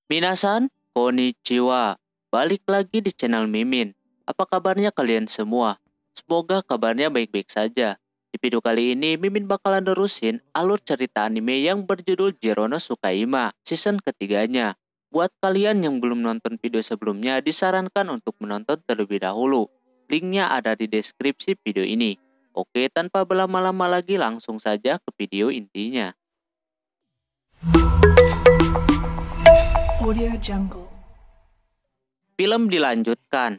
Minasan, konnichiwa. Balik lagi di channel Mimin. Apa kabarnya kalian semua? Semoga kabarnya baik-baik saja. Di video kali ini, Mimin bakalan nerusin alur cerita anime yang berjudul Jiro no Tsukaima, season ketiganya. Buat kalian yang belum nonton video sebelumnya, disarankan untuk menonton terlebih dahulu. Linknya ada di deskripsi video ini. Oke, tanpa berlama-lama lagi langsung saja ke video intinya. Audio Jungle. Film dilanjutkan.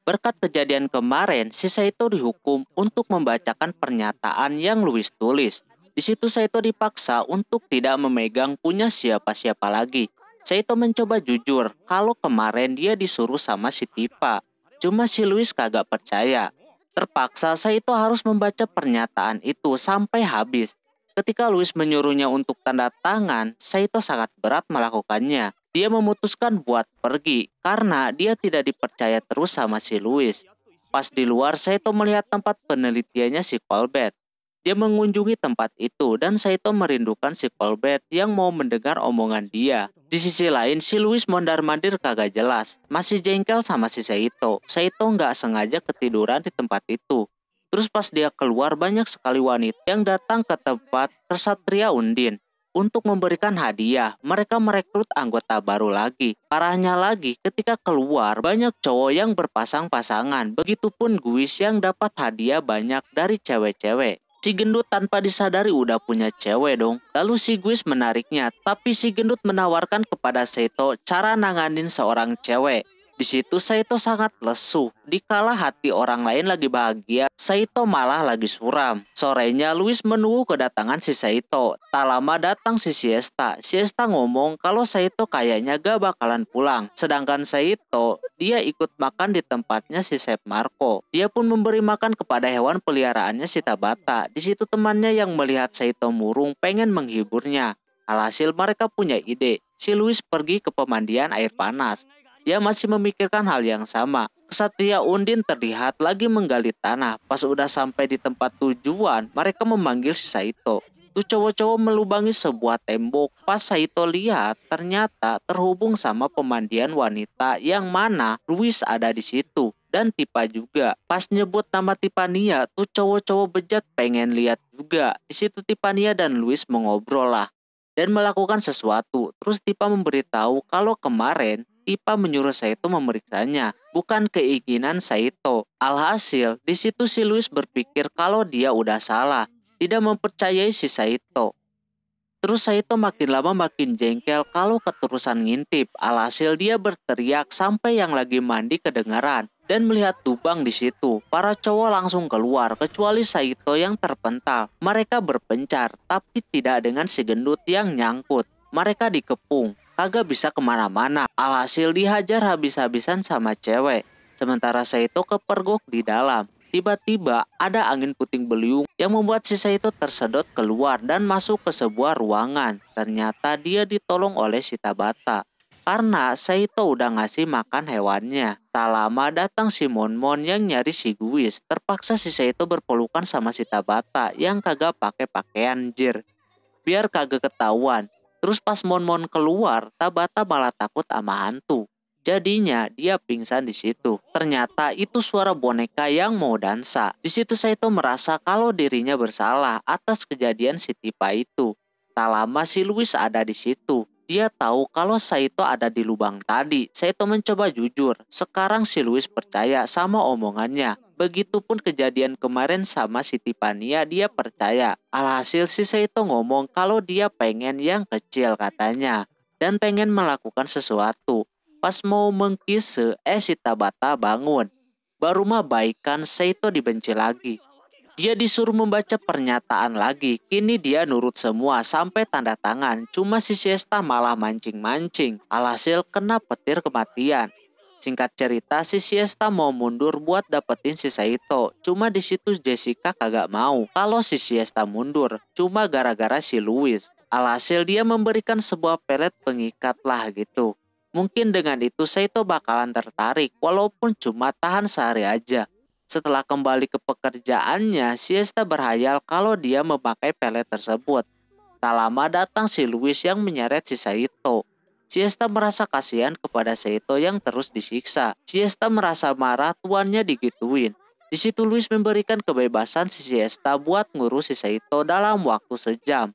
Berkat kejadian kemarin, si Saito dihukum untuk membacakan pernyataan yang Louis tulis. Di situ Saito dipaksa untuk tidak memegang punya siapa-siapa lagi. Saito mencoba jujur kalau kemarin dia disuruh sama si Tifa. Cuma si Louis kagak percaya. Terpaksa Saito harus membaca pernyataan itu sampai habis. Ketika Louis menyuruhnya untuk tanda tangan, Saito sangat berat melakukannya. Dia memutuskan buat pergi karena dia tidak dipercaya terus sama si Louis. Pas di luar, Saito melihat tempat penelitiannya si Colbert. Dia mengunjungi tempat itu dan Saito merindukan si Colbert yang mau mendengar omongan dia. Di sisi lain, si Louis mondar-mandir kagak jelas. Masih jengkel sama si Saito. Saito nggak sengaja ketiduran di tempat itu. Terus pas dia keluar, banyak sekali wanita yang datang ke tempat Ksatria Undin untuk memberikan hadiah. Mereka merekrut anggota baru lagi. Parahnya lagi, ketika keluar banyak cowok yang berpasang-pasangan. Begitupun Guis yang dapat hadiah banyak dari cewek-cewek. Si gendut tanpa disadari udah punya cewek dong. Lalu si Guis menariknya, tapi si gendut menawarkan kepada Saito cara nanganin seorang cewek. Di situ Saito sangat lesu. Dikala hati orang lain lagi bahagia, Saito malah lagi suram. Sorenya Louis menunggu kedatangan si Saito. Tak lama datang si Siesta. Siesta ngomong kalau Saito kayaknya gak bakalan pulang. Sedangkan Saito, dia ikut makan di tempatnya si Chef Marco. Dia pun memberi makan kepada hewan peliharaannya si Tabata. Di situ temannya yang melihat Saito murung pengen menghiburnya. Alhasil mereka punya ide. Si Louis pergi ke pemandian air panas. Dia masih memikirkan hal yang sama. Ksatria Undin terlihat lagi menggali tanah. Pas udah sampai di tempat tujuan, mereka memanggil si Saito. Tuh cowok-cowok melubangi sebuah tembok. Pas Saito lihat, ternyata terhubung sama pemandian wanita yang mana Louis ada di situ. Dan Tifa juga. Pas nyebut nama Tipania, tuh cowok-cowok bejat pengen lihat juga. Di situ Tipania dan Louis mengobrol lah dan melakukan sesuatu. Terus Tifa memberitahu kalau kemarin Tifa menyuruh Saito memeriksanya, bukan keinginan Saito. Alhasil, di situ si Louis berpikir kalau dia udah salah, tidak mempercayai si Saito. Terus Saito makin lama makin jengkel kalau keterusan ngintip. Alhasil dia berteriak sampai yang lagi mandi kedengaran dan melihat Tubang di situ. Para cowok langsung keluar kecuali Saito yang terpental. Mereka berpencar tapi tidak dengan si gendut yang nyangkut. Mereka dikepung, kagak bisa kemana-mana. Alhasil dihajar habis-habisan sama cewek. Sementara Saito kepergok di dalam. Tiba-tiba ada angin puting beliung yang membuat si Saito tersedot keluar dan masuk ke sebuah ruangan. Ternyata dia ditolong oleh si Tabata. Karena Saito udah ngasih makan hewannya. Tak lama datang si Monmon yang nyari si Guis. Terpaksa si Saito berpelukan sama si Tabata yang kagak pakai pakaian jir. Biar kagak ketahuan. Terus pas Monmon keluar, Tabata malah takut sama hantu. Jadinya dia pingsan di situ. Ternyata itu suara boneka yang mau dansa. Di situ Saito merasa kalau dirinya bersalah atas kejadian si Tifa itu. Tak lama si Louis ada di situ. Dia tahu kalau Saito ada di lubang tadi. Saito mencoba jujur. Sekarang si Louis percaya sama omongannya. Begitupun kejadian kemarin sama si Tipania, dia percaya. Alhasil si Saito ngomong kalau dia pengen yang kecil katanya. Dan pengen melakukan sesuatu. Pas mau mengkise, si Tabata bangun. Baru mah baikan, Saito dibenci lagi. Dia disuruh membaca pernyataan lagi. Kini dia nurut semua sampai tanda tangan. Cuma si Siesta malah mancing-mancing. Alhasil kena petir kematian. Singkat cerita, si Siesta mau mundur buat dapetin si Saito. Cuma di situ Jessica kagak mau kalau si Siesta mundur. Cuma gara-gara si Louis. Alhasil dia memberikan sebuah pelet pengikat lah gitu. Mungkin dengan itu Saito bakalan tertarik walaupun cuma tahan sehari aja. Setelah kembali ke pekerjaannya, Siesta berhayal kalau dia memakai pelet tersebut. Tak lama datang si Louis yang menyeret si Saito. Siesta merasa kasihan kepada Seito yang terus disiksa. Siesta merasa marah tuannya digituin. Di situ Luis memberikan kebebasan si Siesta buat ngurus si Seito dalam waktu sejam.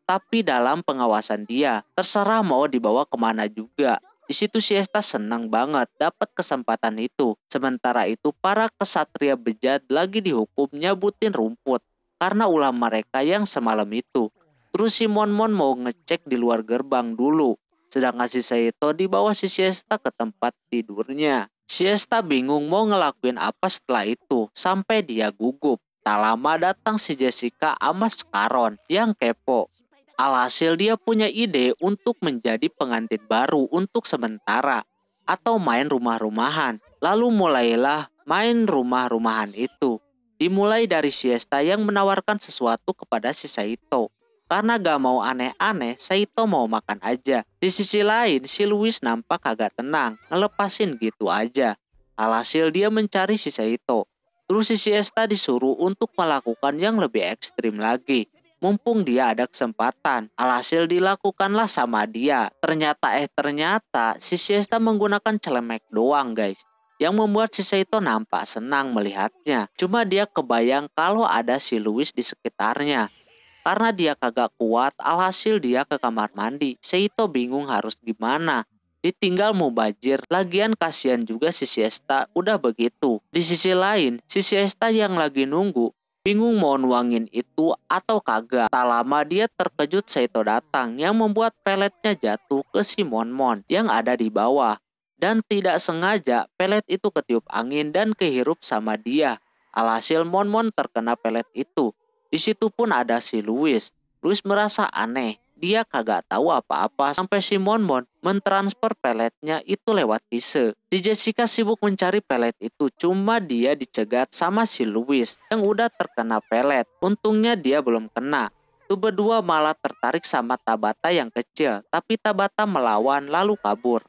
Tapi dalam pengawasan dia, terserah mau dibawa kemana juga. Di situ Siesta senang banget dapat kesempatan itu. Sementara itu para kesatria bejat lagi dihukum nyabutin rumput karena ulah mereka yang semalam itu. Terus si Mon mau ngecek di luar gerbang dulu. Sedangkan si Seito dibawa si Siesta ke tempat tidurnya. Siesta bingung mau ngelakuin apa setelah itu sampai dia gugup. Tak lama datang si Jessica sama Scaron yang kepo. Alhasil dia punya ide untuk menjadi pengantin baru untuk sementara atau main rumah-rumahan. Lalu mulailah main rumah-rumahan itu. Dimulai dari Siesta yang menawarkan sesuatu kepada si Seito. Karena gak mau aneh-aneh, Seito mau makan aja. Di sisi lain, si Luis nampak agak tenang, ngelepasin gitu aja. Alhasil dia mencari si Seito. Terus si Siesta disuruh untuk melakukan yang lebih ekstrim lagi. Mumpung dia ada kesempatan, alhasil dilakukanlah sama dia. Ternyata si Siesta menggunakan celemek doang guys. Yang membuat si Seito nampak senang melihatnya. Cuma dia kebayang kalau ada si Luis di sekitarnya. Karena dia kagak kuat, alhasil dia ke kamar mandi. Seito bingung harus gimana. Ditinggal mubazir, lagian kasihan juga si Siesta udah begitu. Di sisi lain, si Siesta yang lagi nunggu, bingung mau nuangin itu atau kagak. Tak lama dia terkejut Seito datang yang membuat peletnya jatuh ke si Mon yang ada di bawah. Dan tidak sengaja pelet itu ketiup angin dan kehirup sama dia. Alhasil Mon terkena pelet itu. Di situ pun ada si Luis. Luis merasa aneh. Dia kagak tahu apa-apa sampai si Mon mentransfer peletnya itu lewat Kise. Si Jessica sibuk mencari pelet itu. Cuma dia dicegat sama si Luis yang udah terkena pelet. Untungnya dia belum kena. Tuh berdua malah tertarik sama Tabata yang kecil. Tapi Tabata melawan lalu kabur.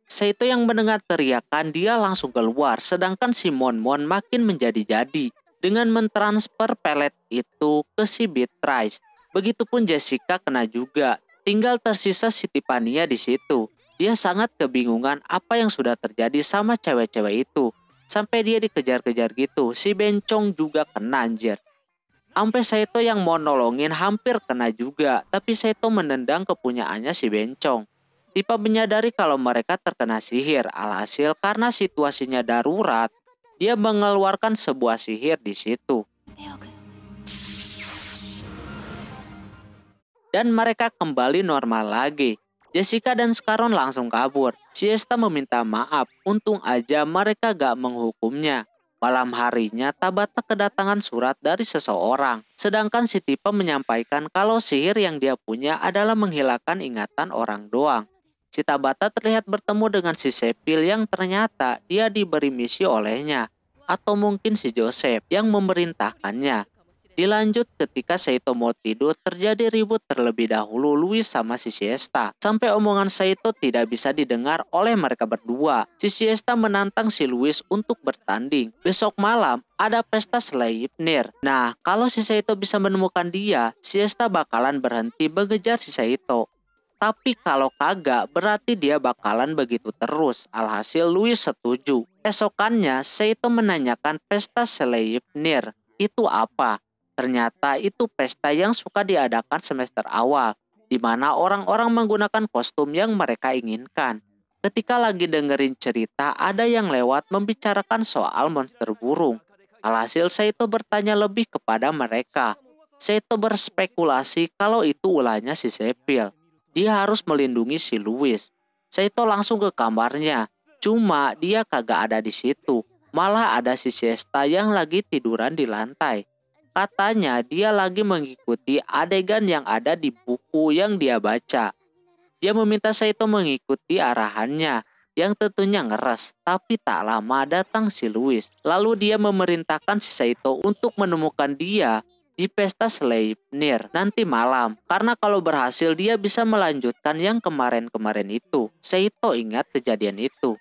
Seito yang mendengar teriakan dia langsung keluar. Sedangkan si Mon makin menjadi-jadi dengan mentransfer pelet itu ke si Beatrice. Begitupun Jessica kena juga. Tinggal tersisa si Tiffany di situ. Dia sangat kebingungan apa yang sudah terjadi sama cewek-cewek itu. Sampai dia dikejar-kejar gitu. Si Bencong juga kena anjir. Sampai Seito yang mau nolongin hampir kena juga. Tapi Seito menendang kepunyaannya si Bencong. Tifa menyadari kalau mereka terkena sihir. Alhasil karena situasinya darurat, dia mengeluarkan sebuah sihir di situ. Dan mereka kembali normal lagi. Jessica dan Scaron langsung kabur. Siesta meminta maaf. Untung aja mereka gak menghukumnya. Malam harinya Tabata kedatangan surat dari seseorang. Sedangkan si Tifa menyampaikan kalau sihir yang dia punya adalah menghilangkan ingatan orang doang. Si Tabata terlihat bertemu dengan si Sepil yang ternyata dia diberi misi olehnya. Atau mungkin si Joseph yang memerintahkannya. Dilanjut ketika Seito mau tidur terjadi ribut terlebih dahulu Luis sama si Siesta. Sampai omongan Seito tidak bisa didengar oleh mereka berdua. Si Siesta menantang si Luis untuk bertanding. Besok malam ada pesta Sleipnir. Nah kalau si Seito bisa menemukan dia, Siesta bakalan berhenti mengejar si Seito. Tapi kalau kagak berarti dia bakalan begitu terus. Alhasil Luis setuju. Esokannya Seito menanyakan pesta Sleipnir itu apa. Ternyata itu pesta yang suka diadakan semester awal, di mana orang-orang menggunakan kostum yang mereka inginkan. Ketika lagi dengerin cerita, ada yang lewat membicarakan soal monster burung. Alhasil Seito bertanya lebih kepada mereka. Seito berspekulasi kalau itu ulahnya si Sepil. Dia harus melindungi si Luis. Seito langsung ke kamarnya, cuma dia kagak ada di situ. Malah ada si Siesta yang lagi tiduran di lantai. Katanya dia lagi mengikuti adegan yang ada di buku yang dia baca. Dia meminta Seito mengikuti arahannya yang tentunya ngeres. Tapi tak lama datang si Luis. Lalu dia memerintahkan si Seito untuk menemukan dia di pesta Sleipnir nanti malam. Karena kalau berhasil dia bisa melanjutkan yang kemarin-kemarin itu. Seito ingat kejadian itu.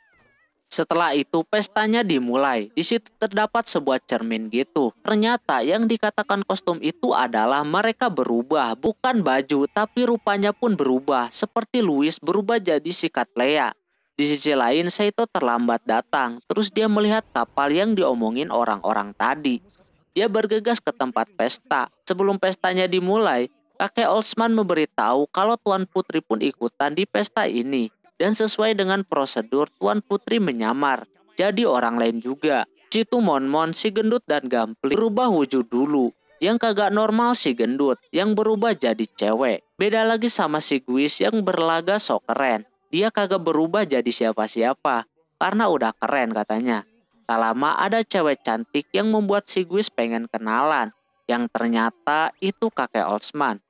Setelah itu pestanya dimulai. Di situ terdapat sebuah cermin gitu. Ternyata yang dikatakan kostum itu adalah mereka berubah, bukan baju, tapi rupanya pun berubah. Seperti Louis berubah jadi si Katlea. Di sisi lain, Saito terlambat datang. Terus dia melihat kapal yang diomongin orang-orang tadi. Dia bergegas ke tempat pesta. Sebelum pestanya dimulai, kakek Oldsman memberitahu kalau Tuan Putri pun ikutan di pesta ini. Dan sesuai dengan prosedur, Tuan Putri menyamar jadi orang lain juga. Situ Monmon, si gendut dan Gampling berubah wujud dulu. Yang kagak normal si gendut, yang berubah jadi cewek. Beda lagi sama si Guis yang berlaga sok keren. Dia kagak berubah jadi siapa-siapa, karena udah keren katanya. Tak lama ada cewek cantik yang membuat si Guis pengen kenalan. Yang ternyata itu kakek Oldsman.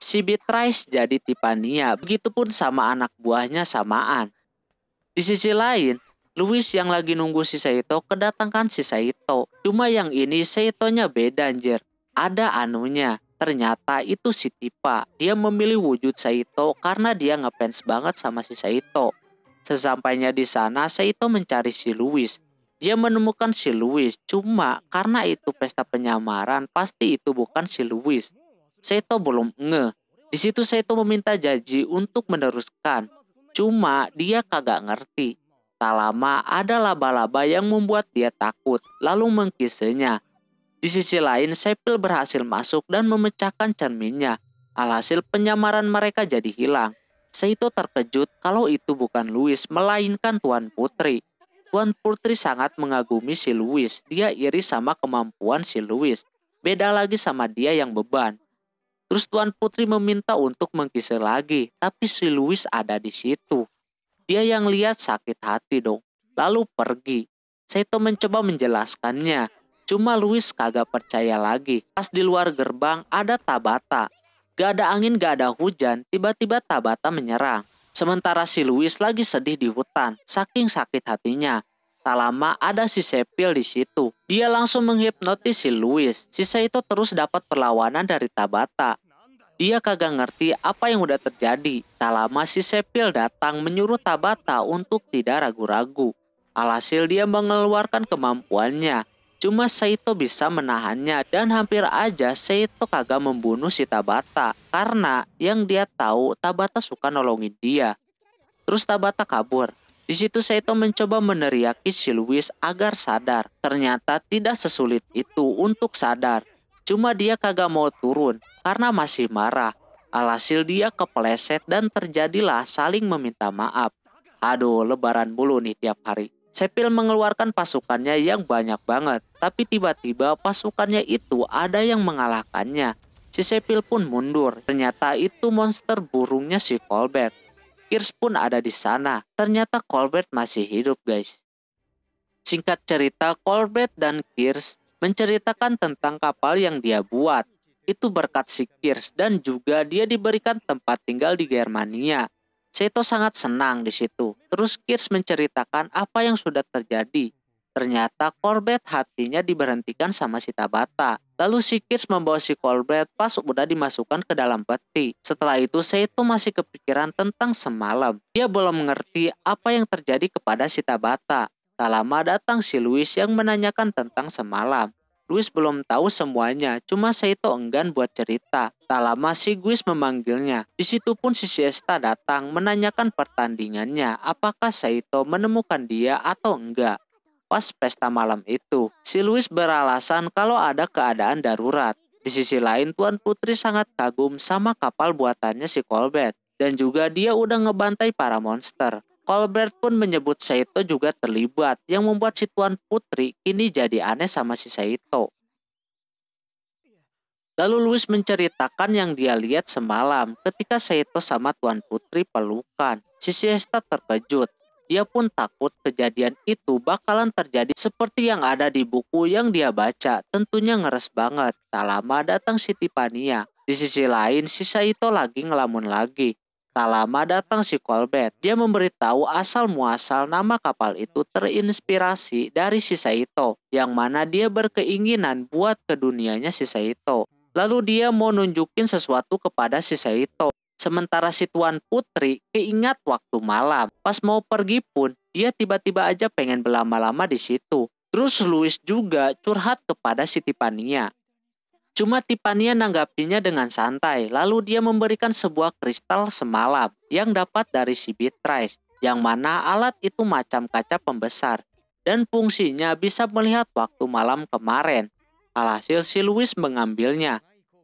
Si Beatrice jadi Tiffany-nya, begitupun sama anak buahnya samaan. Di sisi lain, Louis yang lagi nunggu si Saito kedatangan si Saito. Cuma yang ini Saito-nya beda anjir. Ada anunya, ternyata itu si Tifa. Dia memilih wujud Saito karena dia ngefans banget sama si Saito. Sesampainya di sana, Saito mencari si Louis. Dia menemukan si Louis, cuma karena itu pesta penyamaran, pasti itu bukan si Louis. Saito belum ngeh. Di situ Saito meminta janji untuk meneruskan. Cuma dia kagak ngerti. Tak lama ada laba-laba yang membuat dia takut, lalu mengkisenya. Di sisi lain, Sepil berhasil masuk dan memecahkan cerminnya. Alhasil penyamaran mereka jadi hilang. Saito terkejut kalau itu bukan Louis, melainkan Tuan Putri. Tuan Putri sangat mengagumi si Louis. Dia iri sama kemampuan si Louis. Beda lagi sama dia yang beban. Terus Tuan Putri meminta untuk mengkisah lagi, tapi si Louis ada di situ. Dia yang lihat sakit hati dong, lalu pergi. Saito mencoba menjelaskannya, cuma Louis kagak percaya lagi. Pas di luar gerbang ada Tabata. Gak ada angin, gak ada hujan, tiba-tiba Tabata menyerang. Sementara si Louis lagi sedih di hutan, saking sakit hatinya. Tak lama ada si Sepil di situ. Dia langsung menghipnotis si Louis. Si Saito terus dapat perlawanan dari Tabata. Dia kagak ngerti apa yang udah terjadi. Tak lama si Sepil datang menyuruh Tabata untuk tidak ragu-ragu. Alhasil dia mengeluarkan kemampuannya. Cuma Saito bisa menahannya dan hampir aja Saito kagak membunuh si Tabata. Karena yang dia tahu Tabata suka nolongin dia. Terus Tabata kabur. Di situ Saito mencoba meneriaki si Louis agar sadar. Ternyata tidak sesulit itu untuk sadar. Cuma dia kagak mau turun karena masih marah. Alhasil dia kepleset dan terjadilah saling meminta maaf. Aduh, lebaran mulu nih tiap hari. Sepil mengeluarkan pasukannya yang banyak banget. Tapi tiba-tiba pasukannya itu ada yang mengalahkannya. Si Sepil pun mundur. Ternyata itu monster burungnya si Colbert. Kirs pun ada di sana. Ternyata Colbert masih hidup, guys. Singkat cerita, Colbert dan Kirs menceritakan tentang kapal yang dia buat. Itu berkat si Kirs dan juga dia diberikan tempat tinggal di Germania. Saito sangat senang di situ. Terus Kirs menceritakan apa yang sudah terjadi. Ternyata Colbert hatinya diberhentikan sama si Tabata. Lalu si Kirs membawa si Colbert pas udah dimasukkan ke dalam peti. Setelah itu Saito masih kepikiran tentang semalam. Dia belum mengerti apa yang terjadi kepada si Tabata. Tak lama datang si Louis yang menanyakan tentang semalam. Louis belum tahu semuanya, cuma Saito enggan buat cerita. Tak lama si Guis memanggilnya. Di situ pun si Siesta datang menanyakan pertandingannya, apakah Saito menemukan dia atau enggak. Pas pesta malam itu, si Louis beralasan kalau ada keadaan darurat. Di sisi lain, Tuan Putri sangat kagum sama kapal buatannya si Colbert. Dan juga dia udah ngebantai para monster. Colbert pun menyebut Saito juga terlibat, yang membuat si Tuan Putri kini jadi aneh sama si Saito. Lalu Louis menceritakan yang dia lihat semalam ketika Saito sama Tuan Putri pelukan. Si Siesta terkejut. Dia pun takut kejadian itu bakalan terjadi seperti yang ada di buku yang dia baca. Tentunya ngeres banget. Tak lama datang si Tiffany-nya. Di sisi lain si Saito lagi ngelamun lagi. Tak lama datang si Colbert. Dia memberitahu asal muasal nama kapal itu terinspirasi dari si Saito. Yang mana dia berkeinginan buat ke dunianya si Saito. Lalu dia mau nunjukin sesuatu kepada si Saito. Sementara si Tuan Putri keingat waktu malam. Pas mau pergi pun, dia tiba-tiba aja pengen berlama-lama di situ. Terus Louis juga curhat kepada si Tiffany-nya. Cuma Tiffany nanggapinya dengan santai, lalu dia memberikan sebuah kristal semalam yang dapat dari si Beatrice, yang mana alat itu macam kaca pembesar, dan fungsinya bisa melihat waktu malam kemarin. Alhasil si Louis mengambilnya.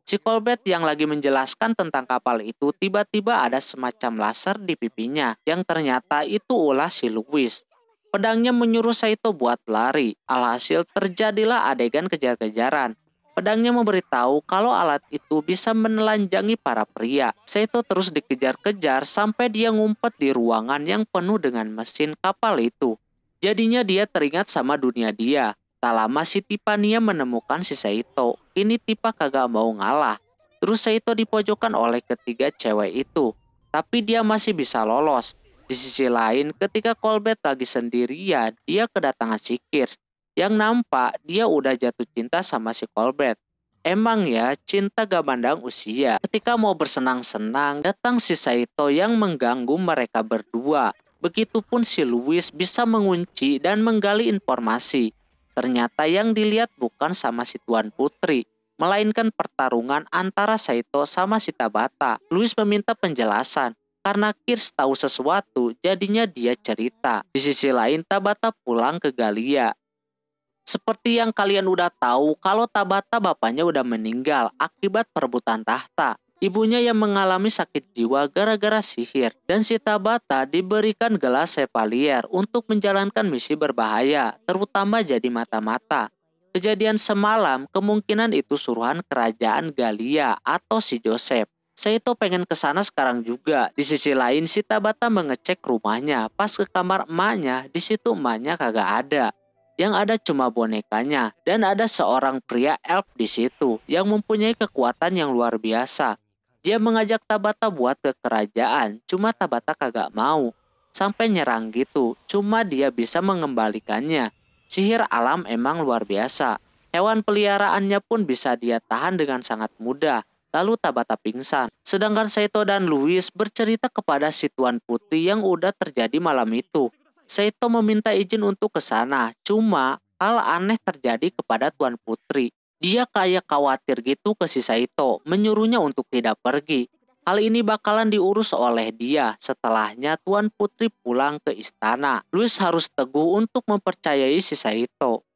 Si Colbert yang lagi menjelaskan tentang kapal itu tiba-tiba ada semacam laser di pipinya, yang ternyata itu ulah si Louis. Pedangnya menyuruh Saito buat lari, alhasil terjadilah adegan kejar-kejaran. Pedangnya memberitahu kalau alat itu bisa menelanjangi para pria. Saito terus dikejar-kejar sampai dia ngumpet di ruangan yang penuh dengan mesin kapal itu. Jadinya dia teringat sama dunia dia. Tak lama si Tiffany menemukan si Saito. Kini Tipa kagak mau ngalah. Terus Saito dipojokkan oleh ketiga cewek itu. Tapi dia masih bisa lolos. Di sisi lain, ketika Colbert lagi sendirian, dia kedatangan si Kirsch. Yang nampak dia udah jatuh cinta sama si Colbert. Emang ya, cinta gak mandang usia. Ketika mau bersenang-senang, datang si Saito yang mengganggu mereka berdua. Begitupun si Louis bisa mengunci dan menggali informasi. Ternyata yang dilihat bukan sama si Tuan Putri, melainkan pertarungan antara Saito sama si Tabata. Louis meminta penjelasan. Karena Kirsch tahu sesuatu, jadinya dia cerita. Di sisi lain, Tabata pulang ke Galia. Seperti yang kalian udah tahu, kalau Tabata bapaknya udah meninggal akibat perebutan tahta. Ibunya yang mengalami sakit jiwa gara-gara sihir. Dan si Tabata diberikan gelas Chevalier untuk menjalankan misi berbahaya, terutama jadi mata-mata. Kejadian semalam kemungkinan itu suruhan kerajaan Galia atau si Joseph. Saito pengen ke sana sekarang juga. Di sisi lain si Tabata mengecek rumahnya. Pas ke kamar emaknya, di situ emaknya kagak ada. Yang ada cuma bonekanya, dan ada seorang pria elf di situ yang mempunyai kekuatan yang luar biasa. Dia mengajak Tabata buat ke kerajaan, cuma Tabata kagak mau. Sampai nyerang gitu, cuma dia bisa mengembalikannya. Sihir alam emang luar biasa. Hewan peliharaannya pun bisa dia tahan dengan sangat mudah. Lalu Tabata pingsan. Sedangkan Saito dan Louis bercerita kepada si Tuan Putri yang udah terjadi malam itu. Saito meminta izin untuk ke sana, cuma hal aneh terjadi kepada Tuan Putri. Dia kayak khawatir gitu ke si Saito, menyuruhnya untuk tidak pergi. Hal ini bakalan diurus oleh dia. Setelahnya Tuan Putri pulang ke istana. Louis harus teguh untuk mempercayai si Saito.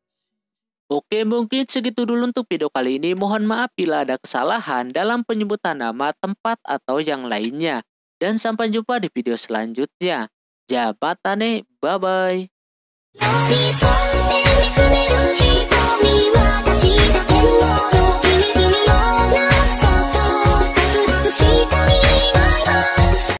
Oke, mungkin segitu dulu untuk video kali ini. Mohon maaf bila ada kesalahan dalam penyebutan nama, tempat, atau yang lainnya. Dan sampai jumpa di video selanjutnya. Jabatane, bye-bye.